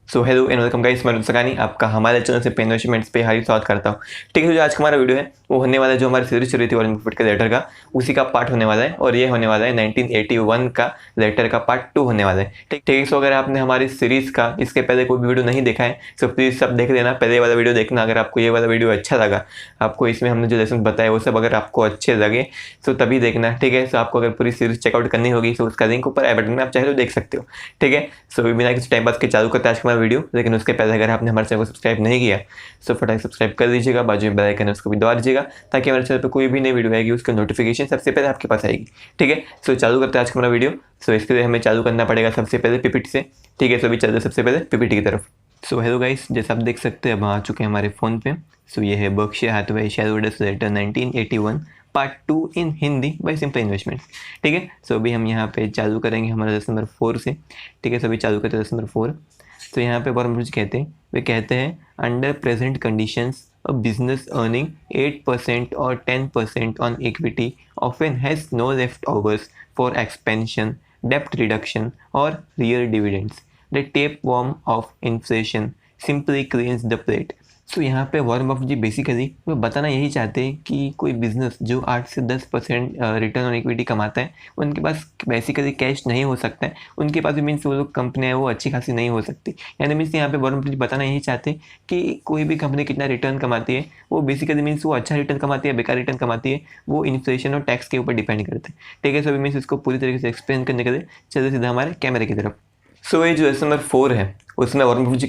So hello and welcome guys, मैं सकानी आपका हमारे चैनल से इन्वेस्टमेंट्स पे हार्दिक स्वागत करता हूँ। ठीक है, जो आज का हमारा वीडियो है वो होने वाला है, जो हमारी सीरीज चल रही थी वॉरेन बफेट के लेटर का, उसी का पार्ट होने वाला है। और ये होने वाला है 1981 का लेटर का पार्ट 2 होने वाला है। ठीक है, सो अगर आपने हमारी सीरीज का इसके पहले कोई भी वीडियो नहीं देखा है तो प्लीज़ सब देख लेना, पहले वाला वीडियो देखना। अगर आपको ये वाला वीडियो अच्छा लगा, आपको इसमें हमने जो लेसन बताया वो सब अगर आपको अच्छे लगे तो तभी देखना। ठीक है, सो आपको अगर पूरी सीरीज चेकआउट करनी होगी तो उसका लिंक ऊपर आई बटन में आप चाहे तो देख सकते हो। ठीक है, सो बिना किसी टाइम पास के चालू करते हैं आज का हमारा वीडियो। लेकिन उसके पहले अगर आपने हमारे चैनल को सब्सक्राइब नहीं किया तो फटाफट सब्सक्राइब कर दीजिएगा, बाजू में बेल आइकन है उसको भी दबा दीजिएगा, ताकि हमारे चैनल पर कोई भी नई वीडियो आएगी उसका नोटिफिकेशन सबसे पहले आपके पास आएगी। ठीक है, सो चालू करते हैं आज का हमारा वीडियो। सो इसके लिए हमें चालू करना पड़ेगा सबसे पहले पीपीटी से। ठीक है, सो अभी चलते हैं सबसे पहले पीपीटी की तरफ। सो हेलो गाइस, जैसे आप देख सकते हैं अब आ चुके हैं हमारे फ़ोन पे। सो ये है Berkshire Hathaway shareholders letter 1981 part 2 in Hindi by simple investment. ठीक है, सो अभी हम यहाँ पे चालू करेंगे हमारा लेसन नंबर 4 से। ठीक है, सो अभी चालू करते हैं लेसन नंबर 4। तो यहाँ पे वॉरेन बफेट कहते हैं under present conditions a business earning 8% or 10% on equity often has no leftovers for expansion, debt reduction, or real dividends. The tapeworm of inflation simply cleans the plate. सो यहाँ पे Warren Buffett ji basically वो बताना यही चाहते हैं कि कोई business जो 8 से 10% रिटर्न ऑन इक्विटी कमाता है उनके पास बेसिकली कैश नहीं हो सकता है। उनके पास भी मीन्स वो लोग कंपनियाँ वो अच्छी खासी नहीं हो सकती। यानी मीन्स यहाँ पे वॉरेन बफेट जी बताना यही चाहते हैं कि कोई भी कंपनी कितना रिटर्न कमाती है वो बेसिकली मीन्स वो अच्छा रिटर्न कमाती है बेकार रिटर्न कमाती है, वो इन्फ्लेशन और टैक्स के ऊपर डिपेंड करता है। ठीक है, सो अभी मीन्स इसको पूरी तरीके से एक्सप्लेन करने के लिए चलते सीधा हमारे कैमरे की तरफ। सो ये जो लेसन नंबर 4 है उसमें वॉरेन बफेट जी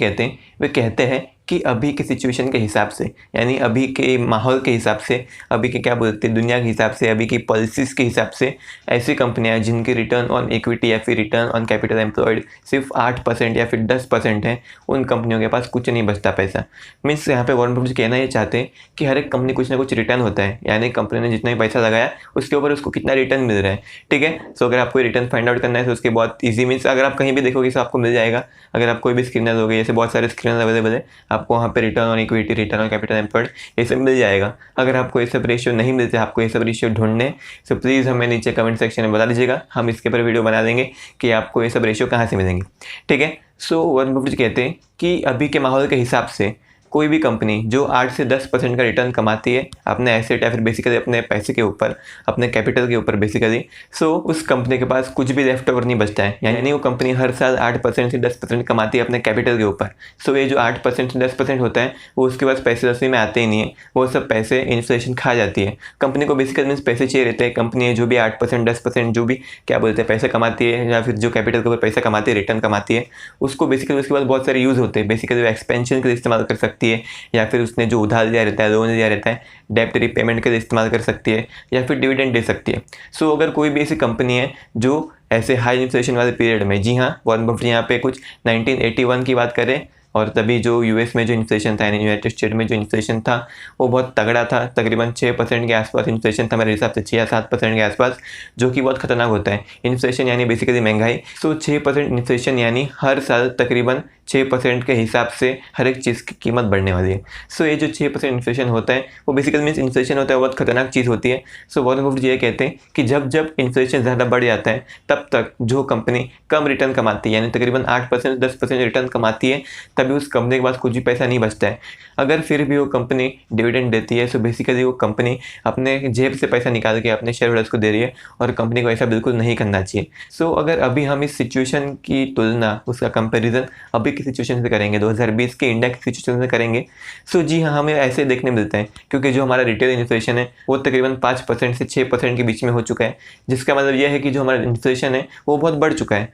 कहते हैं कि अभी के सिचुएशन के हिसाब से, यानी अभी के माहौल के हिसाब से, अभी के क्या बोलते हैं दुनिया के हिसाब से, अभी की पॉलिसीज़ के हिसाब से ऐसी कंपनियां जिनकी रिटर्न ऑन इक्विटी या फिर रिटर्न ऑन कैपिटल एम्प्लॉयड सिर्फ 8% या फिर 10% है, उन कंपनियों के पास कुछ नहीं बचता पैसा। मीन्स यहाँ पे वॉरेन बफेट कहना ये चाहते हैं कि हर एक कंपनी कुछ ना कुछ रिटर्न होता है, यानी कंपनी ने जितना भी पैसा लगाया उसके ऊपर उसको कितना रिटर्न मिल रहा है। ठीक है, सो अगर आपको रिटर्न फाइंड आउट करना है तो उसके बहुत ईजी मीन्स अगर आप कहीं भी देखोगे तो आपको मिल जाएगा। अगर आप कोई भी स्क्रीनर लोगे, जैसे बहुत सारे स्क्रीनर अवेलेबल है, आपको वहाँ पे return on equity, return on capital employed ये सब मिल जाएगा। अगर आपको ये सब रेशियो नहीं मिलते, आपको ये सब रेशियो ढूंढने, तो प्लीज़ हमें नीचे कमेंट सेक्शन में बता दीजिएगा, हम इसके ऊपर वीडियो बना देंगे कि आपको ये सब रेशियो कहाँ से मिलेंगे। ठीक है, सो वॉरेन बफेट कहते हैं कि अभी के माहौल के हिसाब से कोई भी कंपनी जो 8 से 10% का रिटर्न कमाती है अपने एसेट या फिर बेसिकली अपने पैसे के ऊपर, अपने कैपिटल के ऊपर बेसिकली, सो उस कंपनी के पास कुछ भी लेफ्ट ओवर नहीं बचता है। यानी वो कंपनी हर साल 8% से 10% कमाती है अपने कैपिटल के ऊपर। सो ये जो 8% से 10% होता है वो उसके पास पैसे रस्सी में आते ही नहीं है, वो सब पैसे इन्फ्लेशन खा जाती है। कंपनी को बेसिकली मीन्स पैसे चाहिए रहते हैं। कंपनी जो भी 8% 10% जो भी क्या बोलते हैं पैसे कमाती है या फिर जो कैपिटल के ऊपर पैसा कमाती है, रिटर्न कमाती है, उसको बेसिकली उसके बाद बहुत सारे यूज़ होते हैं। बेसिकली वो एक्सपेंशन के लिए इस्तेमाल कर सकती है, या फिर उसने जो उधार लिया रहता है, लोन लिया रहता है, डेप्ट रिपेमेंट के लिए इस्तेमाल कर सकती है, या फिर डिविडेंड दे सकती है। सो अगर कोई भी ऐसी कंपनी है जो ऐसे हाई इन्फ्लेशन वाले पीरियड में, जी हाँ वॉरेन बफेट यहाँ पे कुछ 1981 की बात करें, और तभी जो यूएस में जो इन्फ्लेशन था, यानी यूनाइटेड स्टेट में जो इन्फ्लेशन था वो बहुत तगड़ा था, तकरीबन 6% के आसपास इन्फ्लेशन था मेरे हिसाब से, 6 या 7% के आसपास, जो कि बहुत खतरनाक होता है। इन्फ्लेशन यानी बेसिकली महंगाई। सो 6% इन्फ्लेशन यानी हर साल तकरीबन 6% के हिसाब से हर एक चीज़ की कीमत बढ़ने वाली है। सो ये जो 6% इन्फ्लेशन होता है वो बेसिकली मीन्स इन्फ्लेशन होता है, बहुत खतरनाक चीज़ होती है। सो वॉरेन बफेट ये कहते हैं कि जब जब इन्फ्लेशन ज़्यादा बढ़ जाता है तब तक जो कंपनी कम रिटर्न कमाती है, यानी तकरीबन 8% 10% रिटर्न कमाती है, तभी उस कंपनी के पास कुछ भी पैसा नहीं बचता है। अगर फिर भी वो कंपनी डिविडेंड देती है, सो बेसिकली वो कंपनी अपने जेब से पैसा निकाल के अपने शेयर होल्डर्स को दे रही है, और कंपनी को ऐसा बिल्कुल नहीं करना चाहिए। सो अगर अभी हम इस सिचुएशन की तुलना, उसका कंपैरिजन अभी की सिचुएशन से करेंगे, 2020 के इंडेक्स सिचुएशन से करेंगे, सो जी हाँ हमें ऐसे देखने मिलते हैं। क्योंकि जो हमारा रिटेल इन्फ्लेशन है वो तकरीबन 5% से 6% के बीच में हो चुका है, जिसका मतलब यह है कि जो हमारा इन्फ्लेशन है वो बहुत बढ़ चुका है।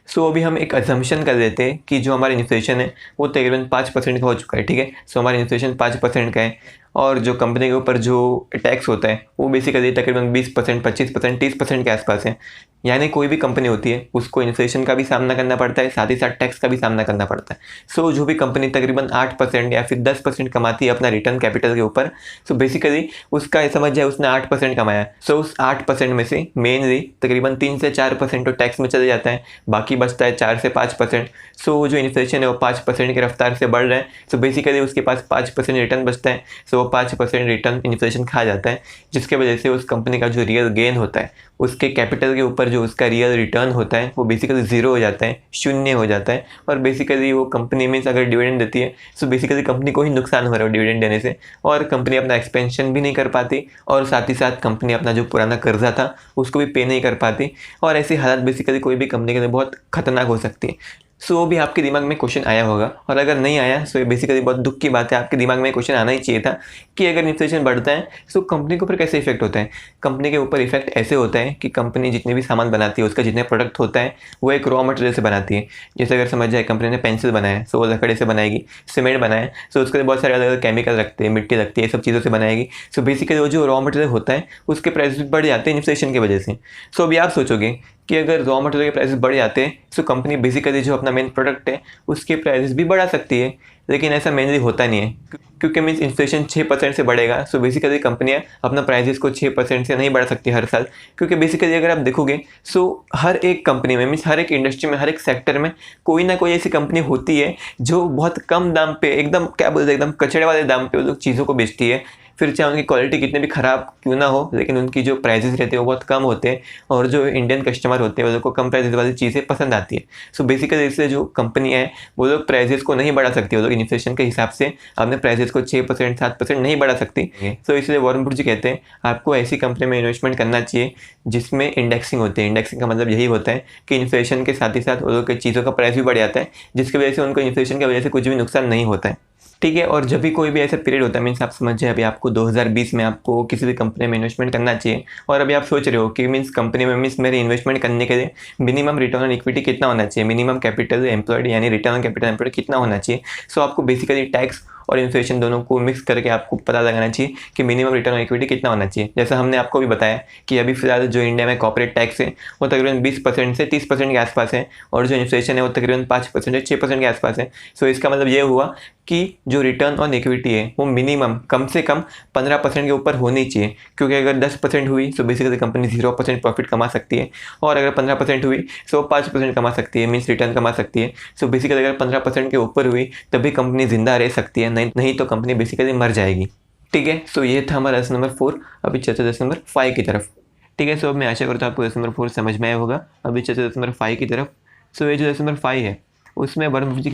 सो अभी हम एक अजम्पशन कर लेते हैं कि जो हमारा इन्फ्लेशन है वो तकरीबन 5% का हो चुका है। ठीक है, सो हमारा इन्फ्लेशन 5% का है, और जो कंपनी के ऊपर जो टैक्स होता है वो बेसिकली तकरीबन 20%, 25%, 30% के आसपास है। यानी कोई भी कंपनी होती है उसको इन्फ्लेशन का भी सामना करना पड़ता है, साथ ही साथ टैक्स का भी सामना करना पड़ता है। सो जो भी कंपनी तकरीबन 8% या फिर 10% कमाती है अपना रिटर्न कैपिटल के ऊपर, सो बेसिकली उसका समझ जाए उसने 8% कमाया, सो उस 8% में से मेनली तकरीबन 3 से 4% तो टैक्स में चले जाता है, बाकी बचता है 4 से 5%। सो जो इन्फ्लेशन है वो 5% की रफ्तार से बढ़ रहा है, सो बेसिकली उसके पास 5% रिटर्न बचता है। सो वो 105% रिटर्न इन्फ्लेशन खा जाता है, जिसके वजह से उस कंपनी का जो रियल गेन होता है, उसके कैपिटल के ऊपर जो उसका रियल रिटर्न होता है वो बेसिकली ज़ीरो हो जाता है, शून्य हो जाता है। और बेसिकली वो कंपनी मीन्स अगर डिविडेंड देती है तो बेसिकली कंपनी को ही नुकसान हो रहा है डिविडेंड देने से, और कंपनी अपना एक्सपेंशन भी नहीं कर पाती, और साथ ही साथ कंपनी अपना जो पुराना कर्जा था उसको भी पे नहीं कर पाती। और ऐसी हालत बेसिकली कोई भी कंपनी के लिए बहुत खतरनाक हो सकती है। सो वो भी आपके दिमाग में क्वेश्चन आया होगा, और अगर नहीं आया सो बेसिकली बहुत दुख की बात है, आपके दिमाग में क्वेश्चन आना ही चाहिए था कि अगर इन्फ्लेशन बढ़ता है तो कंपनी के ऊपर कैसे इफेक्ट होता है। कंपनी के ऊपर इफेक्ट ऐसे होता है कि कंपनी जितने भी सामान बनाती है, उसका जितने प्रोडक्ट होता है वो एक रॉ मटेरियल से बनाती है। जैसे अगर समझ जाए कंपनी ने पेंसिल बनाया सो वो लकड़ी से बनाएगी, सीमेंट बनाया सो उसके लिए बहुत सारे अलग अलग केमिकल रखते हैं, मिट्टी लगती है, ये सब चीज़ों से बनाएगी। सो बेसिकली वो जो रॉ मटेरियल होता है उसके प्राइस भी बढ़ जाते हैं इन्फ्लेशन की वजह से। सो अभी आप सोचोगे कि अगर रॉ मटेरियल के प्राइसेस बढ़ जाते हैं तो कंपनी बेसिकली जो अपना मेन प्रोडक्ट है उसके प्राइसेस भी बढ़ा सकती है, लेकिन ऐसा मेनली होता नहीं है, क्योंकि मीन्स इन्फ्लेशन 6% से बढ़ेगा। सो बेसिकली कंपनियां अपना प्राइसेस को 6% से नहीं बढ़ा सकती हर साल, क्योंकि बेसिकली अगर आप देखोगे सो हर एक कंपनी में मीन्स हर एक इंडस्ट्री में, हर एक सेक्टर में कोई ना कोई ऐसी कंपनी होती है जो बहुत कम दाम पे, एकदम क्या बोलते हैं, एकदम कचड़े वाले दाम पे वो लोग चीज़ों को बेचती है। फिर चाहे उनकी क्वालिटी कितनी भी ख़राब क्यों ना हो, लेकिन उनकी जो प्राइसेस रहते हैं वो बहुत कम होते हैं, और जो इंडियन कस्टमर होते हैं वो लोग को कम प्राइसेस वाली चीज़ें पसंद आती है। सो बेसिकली इसलिए जो कंपनी है वो लोग प्राइसेस को नहीं बढ़ा सकती, वो लोग इन्फ्लेशन के हिसाब से अपने प्राइसेस को 6% 7% नहीं बढ़ा सकती। सो इसलिए वॉरेन बफेट जी कहते हैं आपको ऐसी कंपनी में इन्वेस्टमेंट करना चाहिए जिसमें इंडेक्सिंग होती है। इंडेक्सिंग का मतलब यही होता है कि इन्फ्लेशन के साथ ही साथ वो लोग की चीज़ों का प्राइस भी बढ़ जाता है, जिसकी वजह से उनको इन्फ्लेशन की वजह से कुछ भी नुकसान नहीं होता है। ठीक है, और जब भी कोई भी ऐसा पीरियड होता है, मीन्स आप समझ जाए अभी आपको 2020 में आपको किसी भी कंपनी में इन्वेस्टमेंट करना चाहिए, और अभी आप सोच रहे हो कि मीन्स कंपनी में मीन्स मेरे इन्वेस्टमेंट करने के लिए मिनिमम रिटर्न ऑन इक्विटी कितना होना चाहिए, मिनिमम कैपिटल एम्प्लॉयड यानी रिटर्न ऑन कैपिटल एम्प्लॉयड कितना होना चाहिए। सो आपको बेसिकली टैक्स और इन्फ्लेशन दोनों को मिक्स करके आपको पता लगाना चाहिए कि मिनिमम रिटर्न ऑन इक्विटी कितना होना चाहिए। जैसा हमने आपको भी बताया कि अभी फिलहाल जो इंडिया में कॉर्पोरेट टैक्स है वो तकरीबन 20% से 30% के आसपास है, और जो इन्फ्लेशन है वो तकरीबन 5% से 6% के आसपास है। सो इसका मतलब ये हुआ कि जो रिटर्न ऑन इक्विटी है वो मिनिमम कम से कम 15% के ऊपर होनी चाहिए, क्योंकि अगर 10% हुई तो बेसिकली कंपनी 0% प्रॉफिट कमा सकती है, और अगर 15% हुई तो 5% कमा सकती है, मीन्स रिटर्न कमा सकती है। सो बेसिकली अगर 15% के ऊपर हुई तभी कंपनी जिंदा रह सकती है, नहीं तो कंपनी बेसिकली मर जाएगी। ठीक है, सो ये था हमारा लेसन नंबर 4। अभी चलते लेसन नंबर 5 की तरफ। ठीक है, सो अब मैं आशा करता हूँ आपको लेसन नंबर 4 समझ में आया होगा। अभी चलते लेसन नंबर 5 की तरफ। सो ये जो लेसन नंबर 5 है उसमें वॉरेन बफेट जी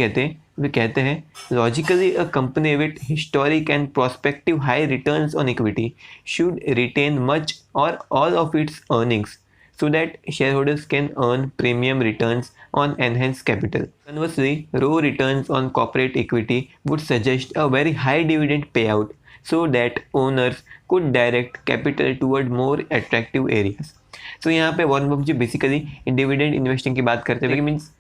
कहते हैं logically a company with historic and prospective high returns on equity should retain much or all of its earnings so that shareholders can earn premium returns on enhanced capital. Conversely, low returns on corporate equity would suggest a very high dividend payout so that owners could direct capital toward more attractive areas. So यहाँ पे Warren Buffett ji basically dividend investing की बात करते हैं, means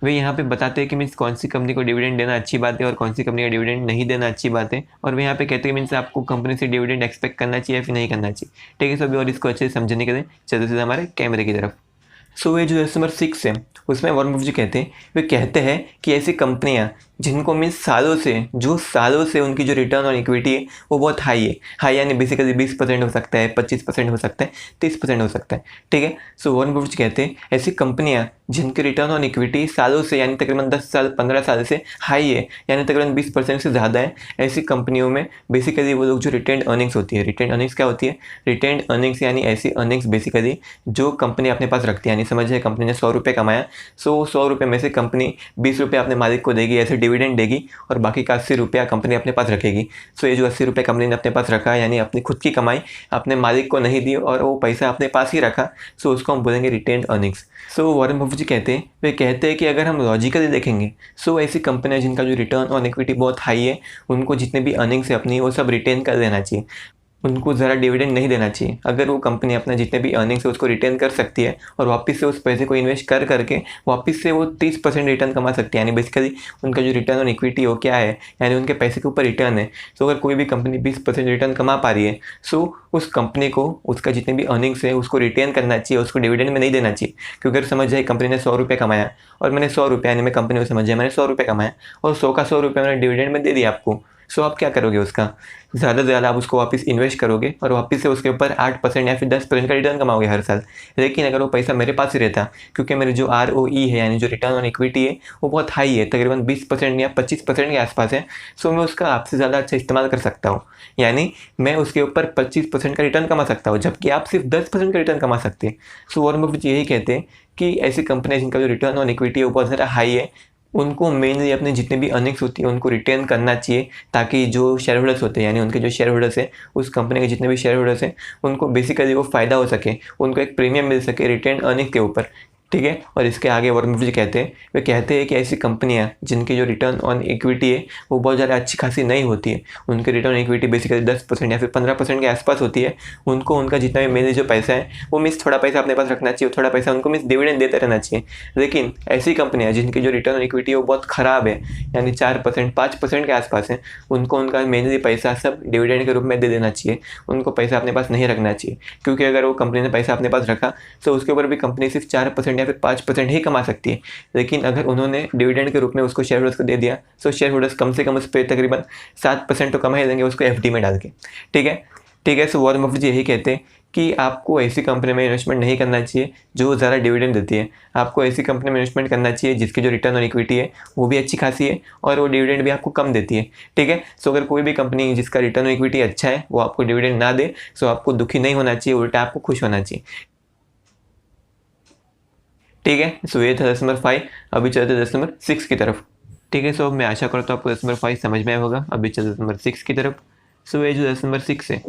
वे यहाँ पे बताते हैं कि मीन्स कौन सी कंपनी को डिविडेंड देना अच्छी बात है और कौन सी कंपनी का डिविडेंड नहीं देना अच्छी बात है, और वे यहाँ पे कहते हैं मीन्स आपको कंपनी से डिविडेंड एक्सपेक्ट करना चाहिए या फिर नहीं करना चाहिए। ठीक है, सो अभी और इसको अच्छे से समझने के लिए चलते सीधे हमारे कैमरे की तरफ। सो ये जो लेसन नंबर 6 है उसमें वॉरेन बफेट जी कहते हैं कि ऐसी कंपनियाँ जिनको मीन्स सालों से उनकी जो रिटर्न ऑन इक्विटी है वो बहुत हाई है, हाई यानी बेसिकली 20% हो सकता है, 25% हो सकता है, 30% हो सकता है। ठीक है, सो वॉरेन बफेट कहते हैं ऐसी कंपनियां जिनकी रिटर्न ऑन इक्विटी सालों से यानी तकरीबन 10 साल 15 साल से हाई है, यानी तकरीबन 20% से ज़्यादा है, ऐसी कंपनियों में बेसिकली वो लोग जो रिटेन्ड अर्निंग्स होती है, रिटेन्ड अर्निंग्स क्या होती है, रिटेन्ड अर्निंग्स यानी ऐसी अर्निंग्स बेसिकली जो कंपनी अपने पास रखती है, यानी समझिए कंपनी ने 100 रुपये कमाया, सो 100 रुपये में से कंपनी 20 रुपये अपने मालिक को देगी, ऐसे डिविडेंड देगी, और बाकी का 80 रुपया कंपनी अपने पास रखेगी। सो ये जो 80 रुपये कंपनी ने अपने पास रखा यानी अपनी खुद की कमाई अपने मालिक को नहीं दी और वो पैसा अपने पास ही रखा, सो उसको हम बोलेंगे रिटेन्ड अर्निंग्स। सो वॉरेन बफेट जी कहते हैं कि अगर हम लॉजिकली देखेंगे सो ऐसी कंपनियां जिनका जो रिटर्न ऑन इक्विटी बहुत हाई है उनको जितने भी अर्निंग्स है अपनी वो सब रिटेन कर देना चाहिए, उनको ज़रा डिविडेंड नहीं देना चाहिए। अगर वो कंपनी अपना जितने भी अर्निंग्स है उसको रिटेन कर सकती है और वापस से उस पैसे को इन्वेस्ट करके वापस से वो 30% रिटर्न कमा सकती है, यानी बेसिकली उनका जो रिटर्न ऑन इक्विटी हो क्या है, यानी उनके पैसे के ऊपर रिटर्न है। सो अगर कोई भी कंपनी 20% रिटर्न कमा पा रही है सो उस कंपनी को उसका जितने भी अर्निंग्स है उसको रिटेन करना चाहिए, उसको डिविडेंड में नहीं देना चाहिए। क्योंकि अगर समझ जाए कंपनी ने 100 रुपये कमाया और मैंने 100 रुपये, यानी मैं कंपनी को समझ जाए मैंने 100 रुपये कमाया और 100 का 100 रुपये मैंने डिविडेंड में दे दिया आपको, सो आप क्या करोगे, उसका ज़्यादा से ज़्यादा आप उसको वापस इन्वेस्ट करोगे और वापस से उसके ऊपर 8% या फिर 10% का रिटर्न कमाओगे हर साल। लेकिन अगर वो पैसा मेरे पास ही रहता, क्योंकि मेरे जो ROE है यानी जो रिटर्न ऑन इक्विटी है वो बहुत हाई है, तकरीबन 20% या 25% के आसपास है, सो मैं उसका आपसे ज़्यादा अच्छा इस्तेमाल कर सकता हूँ। यानी मैं उसके ऊपर 25% का रिटर्न कमा सकता हूँ, जबकि आप सिर्फ 10% का रिटर्न कमा सकते हैं। सो वॉरेन बफेट यही कहते हैं कि ऐसी कंपनियाँ जिनका जो रिटर्न ऑन इक्विटी है वो बहुत ज़्यादा हाई है, उनको मेनली अपने जितने भी अर्निंग्स होती है उनको रिटेन करना चाहिए, ताकि जो शेयर होल्डर्स होते हैं यानी उनके जो शेयर होल्डर्स हैं, उस कंपनी के जितने भी शेयर होल्डर्स हैं, उनको बेसिकली वो फ़ायदा हो सके, उनको एक प्रीमियम मिल सके रिटेन अर्निंग के ऊपर। ठीक है। और इसके आगे वॉरेन बफेट कहते हैं, वे कहते हैं कि ऐसी कंपनियां जिनकी जो रिटर्न ऑन इक्विटी है वो बहुत ज़्यादा अच्छी खासी नहीं होती है, उनके रिटर्न ऑन इक्विटी बेसिकली 10% या फिर 15% के आसपास होती है, उनको उनका जितना भी मेनली जो पैसा है वो मीन्स थोड़ा पैसा अपने पास रखना चाहिए, थोड़ा पैसा उनको मीन्स डिविडेंड देते रहना चाहिए। लेकिन ऐसी कंपनियां जिनकी जो रिटर्न ऑन इक्विटी है वो बहुत ख़राब है, यानी 4% 5% के आसपास है, उनको उनका मेनली पैसा सब डिविडेंड के रूप में दे देना चाहिए, उनको पैसा अपने पास नहीं रखना चाहिए। क्योंकि अगर वो कंपनी ने पैसा अपने पास रखा तो उसके ऊपर भी कंपनी सिर्फ 4% या फिर 5% ही कमा सकती है। लेकिन अगर उन्होंने डिविडेंड के रूप में उसको शेयर होल्डर्स को दे दिया तो शेयर होल्डर्स कम से कम उस पर तकरीबन 7% तो कमा ही देंगे उसको FD में डाल के। ठीक है, ठीक है। सो वॉरेन बफेट यही कहते हैं कि आपको ऐसी कंपनी में इन्वेस्टमेंट नहीं करना चाहिए जो ज़्यादा डिविडेंड देती है, आपको ऐसी कंपनी में इन्वेस्टमेंट करना चाहिए जिसकी जो रिटर्न ऑन इक्विटी है वो भी अच्छी खासी है और वो डिविडेंड भी आपको कम देती है। ठीक है। सो अगर कोई भी कंपनी जिसका रिटर्न ऑन इक्विटी अच्छा है वो आपको डिविडेंड ना दे, सो आपको दुखी नहीं होना चाहिए, उल्टा आपको खुश होना चाहिए। ठीक है। सो ये था लेसन नंबर 5। अभी चलते लेसन नंबर 6 की तरफ। ठीक है। सो अब मैं आशा करता हूँ आपको लेसन नंबर 5 समझ में आया होगा। अभी चलते लेसन नंबर 6 की तरफ। सो ये जो लेसन नंबर 6 है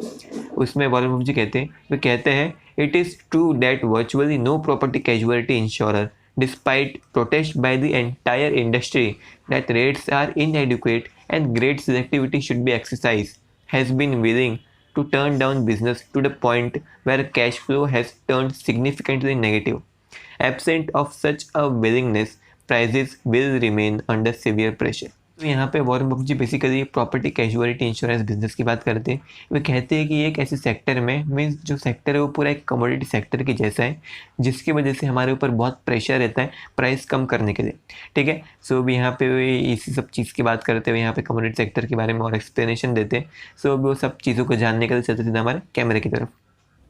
उसमें वॉरेन बफेट कहते हैं, वे कहते हैं it is true that virtually no property casualty insurer despite protest by the entire industry that rates are inadequate and great selectivity should be exercise has been willing to turn down business to the point where cash flow has turned significantly negative. Absent of such a willingness, prices will remain under severe pressure. तो यहाँ पे Warren Buffett ji basically property casualty insurance business की बात करते हैं। वे कहते हैं कि एक ऐसे सेक्टर में मीन्स जो सेक्टर है वो पूरा एक कमोडिटी सेक्टर की जैसा है, जिसकी वजह से हमारे ऊपर बहुत प्रेशर रहता है प्राइस कम करने के लिए। ठीक है। सो अभी यहाँ पे वे इसी सब चीज़ की बात करते हुए यहाँ पे कमोडिटी सेक्टर के बारे में और एक्सप्लेनेशन देते हैं। सो अभी वो सब चीज़ों को जानने के लिए चलते सीधे हमारे कैमरे की तरफ।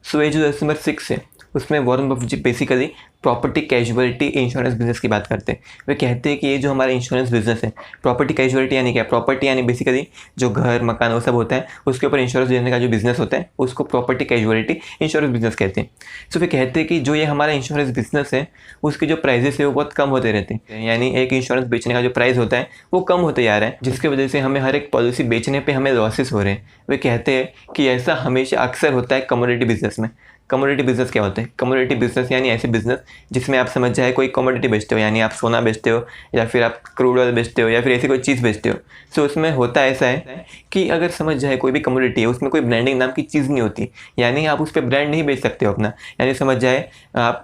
सो ये जो लेसन नंबर 6 है उसमें Warren Buffett ji basically property casualty insurance business की बात करते हैं। वे कहते हैं कि ये जो हमारा इंश्योरेंस बिजनेस है, प्रॉपर्टी कैजुअलिटी यानी क्या, प्रॉपर्टी यानी बेसिकली जो घर मकान वो सब होता है उसके ऊपर इंश्योरेंस देने का जो बिजनेस होता है उसको प्रॉपर्टी कैजुअलिटी इंश्योरेंस बिजनेस कहते हैं। सो वे कहते हैं कि जो ये हमारा इंश्योरेंस बिजनेस है उसके जो प्राइजेस है वो बहुत कम होते रहते हैं, यानी एक इंश्योरेंस बेचने का जो प्राइस होता है वो कम होते जा रहा है, जिसकी वजह से हमें हर एक पॉलिसी बेचने पर हमें लॉसेस हो रहे हैं। वे कहते हैं कि ऐसा हमेशा अक्सर होता है कमोडिटी बिजनेस में। कमोडिटी बिजनेस क्या होता है? कमोडिटी बिजनेस यानी ऐसे बिजनेस जिसमें आप समझ जाए कोई कमोडिटी बेचते हो, यानी आप सोना बेचते हो या फिर आप क्रूड ऑयल बेचते हो या फिर ऐसी कोई चीज़ बेचते हो। सो उसमें होता ऐसा है कि अगर समझ जाए कोई भी कमोडिटी है उसमें कोई ब्रांडिंग नाम की चीज़ नहीं होती, यानी आप उस पर ब्रांड नहीं बेच सकते हो अपना। यानी समझ जाए आप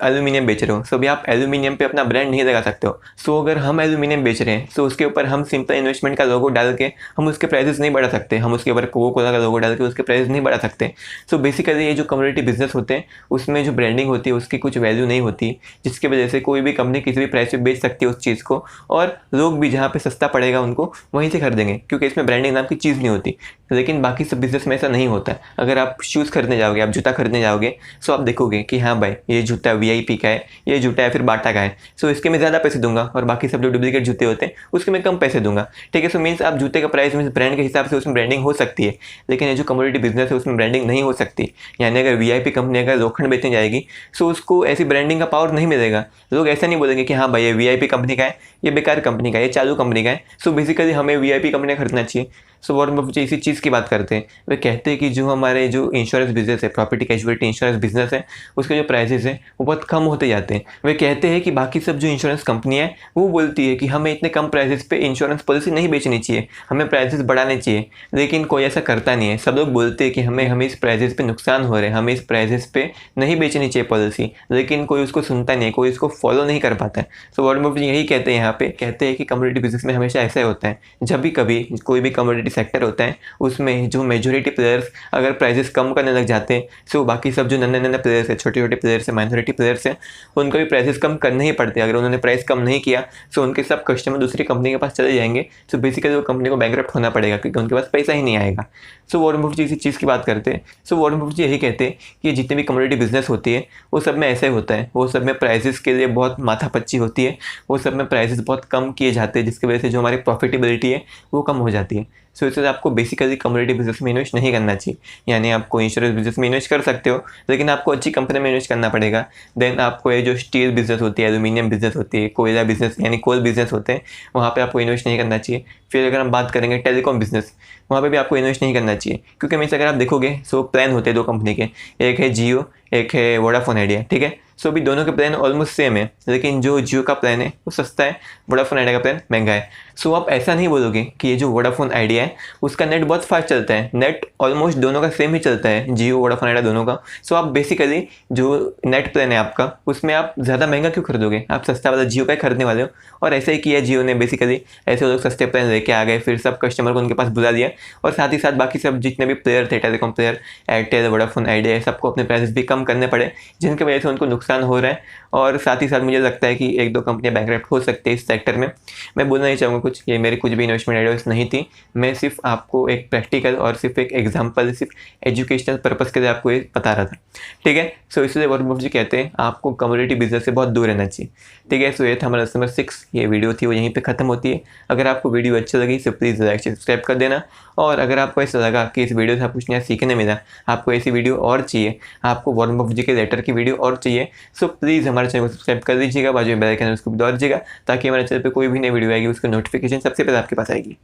एल्यूमिनियम बेच रहे हो, सो भी आप एल्यूमिनियम पे अपना ब्रांड नहीं लगा सकते हो। सो अगर हम एल्यूमिनियम बेच रहे हैं तो उसके ऊपर हम सिंपल इन्वेस्टमेंट का लोगो डाल के हम उसके प्राइसेस नहीं बढ़ा सकते, हम उसके ऊपर कोको कोला का लोगो डाल के उसके प्राइस नहीं बढ़ा सकते। सो बेसिकली ये जो कमोडिटी बिजनेस होते हैं उसमें जो ब्रांडिंग होती है उसकी कुछ वैल्यू नहीं होती, जिसकी वजह से कोई भी कंपनी किसी भी प्राइस पे बेच सकती है उस चीज़ को, और लोग भी जहाँ पे सस्ता पड़ेगा उनको वहीं से खरीदेंगे, क्योंकि इसमें ब्रांडिंग नाम की चीज़ नहीं होती। लेकिन बाकी सब बिजनेस में ऐसा नहीं होता है। अगर आप शूज़ खरीदने जाओगे, आप जूता खरीदने जाओगे, सो आप देखोगे कि हाँ भाई ये जूता VIP का है, ये जूता है फिर बाटा का है, सो इसके मैं ज़्यादा पैसे दूंगा, और बाकी सब जो डुप्लीकेट जूते होते हैं उसके मैं कम पैसे दूंगा। ठीक है। सो मीन्स आप जूते का प्राइस मीन्स ब्रांड के हिसाब से उसमें ब्रांडिंग हो सकती है, लेकिन ये जो कमोडिटी बिजनेस है उसमें ब्रांडिंग नहीं हो सकती। यानी अगर VIP कंपनी अगर लोखंड बेचने जाएगी सो उसको ऐसी ब्रांडिंग का पावर नहीं मिलेगा। लोग ऐसा नहीं बोलेंगे कि हाँ भाई ये VIP कंपनी का है, ये बेकार कंपनी का है, ये चालू कंपनी का है। सो बेसिकली हमें VIP कंपनी खरीदना चाहिए। सो वॉरेन बफेट इसी चीज़ की बात करते हैं। वे कहते हैं कि जो हमारे जो इंश्योरेंस बिजनेस है, प्रॉपर्टी कैजुअलिटी इंश्योरेंस बिजनेस है, उसके जो प्राइसेस हैं वो बहुत कम होते जाते हैं। वे कहते हैं कि बाकी सब जो इंश्योरेंस कंपनियाँ हैं वो बोलती है कि हमें इतने कम प्राइसेस पे इंश्योरेंस पॉलिसी नहीं बेचनी चाहिए, हमें प्राइसेस बढ़ाने चाहिए, लेकिन कोई ऐसा करता नहीं है। सब लोग बोलते हैं कि हमें इस प्राइसेस पे नुकसान हो रहे हैं, हमें इस प्राइसेस पे नहीं बेचनी चाहिए पॉलिसी, लेकिन कोई उसको सुनता नहीं है, कोई इसको फॉलो नहीं कर पाता है। सो वॉरेन बफेट यही कहते हैं यहाँ पे, कहते हैं कि कमोडिटी बिजनेस में हमेशा ऐसा होता है, जब भी कभी कोई भी कमोडिटी सेक्टर होता है उसमें जो मेजोरिटी प्लेयर्स अगर प्राइजेस कम करने लग जाते हैं, सो बाकी सब जो नन्हे प्लेयर्स है, छोटे छोटे प्लेयर्स है, माइनॉरिटी प्लेयर्स हैं, उनको भी प्राइजेस कम करने ही पड़ते हैं। अगर उन्होंने प्राइस कम नहीं किया सो उनके सब कस्टमर दूसरी कंपनी के पास चले जाएंगे। सो बेसिकली वो कंपनी को बैंकरप्ट होना पड़ेगा क्योंकि उनके पास पैसा ही नहीं आएगा। सो वॉरेन बफेट इसी चीज़ की बात करते हैं। सो वॉरेन बफेट यही कहते हैं कि जितनी भी कमोडिटी बिजनेस होती है वो सब में ऐसा ही होता है, वो सब में प्राइसेस के लिए बहुत माथापच्ची होती है, वो सब में प्राइसेस बहुत कम किए जाते हैं, जिसकी वजह से जो हमारी प्रॉफिटेबिलिटी है वो कम हो जाती है। सो इसलिए आपको बेसिकली कमोडिटी बिजनेस में इन्वेस्ट नहीं करना चाहिए। यानी आपको इंश्योरेंस बिजनेस में इन्वेस्ट कर सकते हो, लेकिन आपको अच्छी कंपनी में इन्वेस्ट करना पड़ेगा। देन आपको ये जो स्टील बिजनेस होती है, एल्यूमिनियम बिजनेस होती है, कोयला बिजनेस यानी कोल बिजनेस होते हैं, वहाँ पे आपको इन्वेस्ट नहीं करना चाहिए। फिर अगर हम बात करेंगे टेलीकॉम बिजनेस, वहाँ पे भी आपको इन्वेस्ट नहीं करना चाहिए, क्योंकि मीन्स अगर आप देखोगे सो प्लान होते हैं दो कंपनी के, एक है जियो, एक है वोडाफोन आइडिया, ठीक है। सो अभी दोनों के प्लान ऑलमोस्ट सेम है, लेकिन जो जियो का प्लान है वो सस्ता है, वोडाफोन आइडिया का प्लान महंगा है। सो आप ऐसा नहीं बोलोगे कि ये जो वोडाफोन आइडिया है उसका नेट बहुत फास्ट चलता है, नेट ऑलमोस्ट दोनों का सेम ही चलता है, जियो वोडाफोन आइडिया दोनों का। सो आप बेसिकली जो नेट प्लान है आपका उसमें आप ज़्यादा महंगा क्यों खरीदोगे, आप सस्ता वाला जियो का ही खरीदने वाले हो। और ऐसा ही किया जियो ने, बेसिकली ऐसे लोग सस्ते प्लान लेके आ गए, फिर सब कस्टमर को उनके पास बुला दिया, और साथ ही साथ बाकी सब जितने भी प्लेयर थे, telecom player, Airtel, Vodafone idea, सबको अपने प्राइसेस भी कम करने पड़े, जिनकी वजह से उनको नुकसान हो रहा है। और साथ ही साथ मुझे लगता है कि एक दो कंपनियां बैंकरप्ट हो सकती है इस सेक्टर में। मैं बोलना नहीं चाहूँगा कुछ, ये मेरी कुछ भी इन्वेस्टमेंट आइडियाज नहीं थी, मैं सिर्फ आपको एक प्रैक्टिकल और सिर्फ एक एग्जांपल, सिर्फ एजुकेशनल पर्पस के लिए आपको ये बता रहा था, ठीक है। सो इसलिए वॉरेन बफेट जी कहते हैं आपको कमोडिटी बिजनेस से बहुत दूर रहना चाहिए, ठीक है। सो ये था हमारा नंबर 6, ये वीडियो थी वो यहीं पे खत्म होती है। अगर आपको वीडियो अच्छी लगी तो प्लीज़ लाइक सब्सक्राइब कर देना, और अगर आपको ऐसा लगा कि इस वीडियो से आपको कुछ नया सीखने मिला, आपको ऐसी वीडियो और चाहिए, आपको वॉरेन बफेट जी के लेटर की वीडियो और चाहिए, सो प्लीज़ हमारे चैनल को सब्सक्राइब कर दीजिएगा, बाजू में बेल आइकन है उसको भी दबा दीजिएगा, ताकि हमारे चैनल पे कोई भी नई वीडियो आएगी उसका नोटिफिकेशन सबसे पहले आपके पास आएगी।